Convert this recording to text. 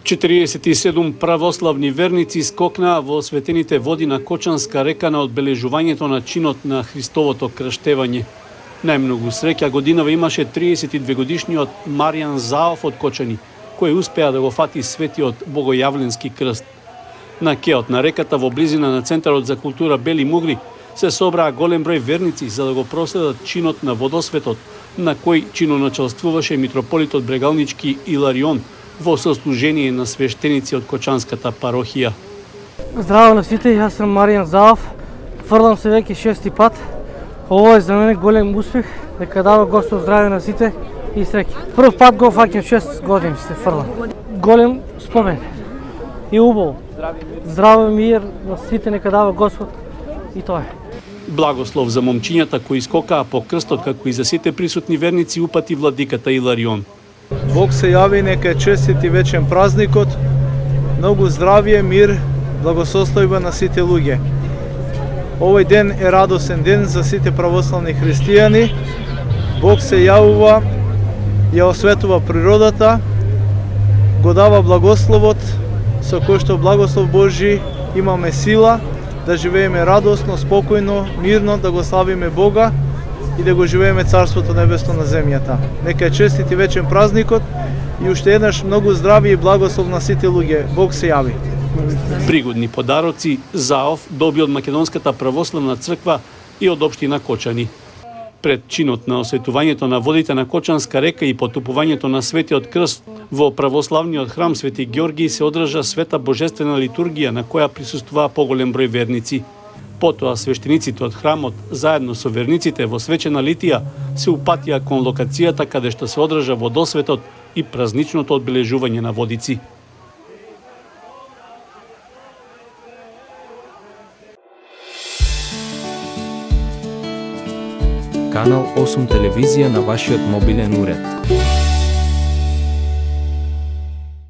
47 православни верници скокнаа во осветените води на Кочанска река на одбележувањето на чинот на Христовото крштевање. Најмногу среќа годинава имаше 32 годишниот Маријан Заов од Кочани, кој успеа да го фати светиот богојавленски крст. На кеот на реката во близина на Центарот за култура Бели Мугри се собраа голем број верници за да го проследат чинот на водосветот, на кој чиноначалствуваше митрополитот Брегалнички Иларион во сослужение на свештеници од Кочанската парохија. Здраво на сите, јас сум Маријан Заов. Фрлам се веќе 6-ти пат. Ово е за мене голем успех, дека дава Господ здраве на сите и среќа. Прв пат го фаќам 6 години се фрлам. Голем спомен и убаво. Здраве мир на сите нека дава Господ и тоа е. Благослов за момчињата кои скокаа по крстот, како и за сите присутни верници упати владиката Иларион. Бог се јави, нека е честит и вечен празникот, многу здравје, мир, благосостојба на сите луѓе. Овој ден е радосен ден за сите православни христијани. Бог се јавува, ја осветува природата, го дава благословот, со кој што благослов Божи имаме сила да живееме радосно, спокојно, мирно, да го славиме Бога и да го живееме Царството Небесно на земјата. Нека е честит и вечен празникот и уште еднаш многу здравје и благослов на сите луѓе. Бог се јави. Пригодни подароци Заов доби од Македонската православна црква и од општина Кочани. Пред чинот на осветувањето на водите на Кочанска река и потупувањето на Светиот крст во православниот храм Свети Ѓорги се одржа света божествена литургија на која присуствуваа поголем број верници. Потоа свештениците од храмот заедно со верниците во свечена литија се упатија кон локацијата каде што се одржа водосветот и празничното одбележување на водици. Канал 8 телевизија на вашиот мобилен уред.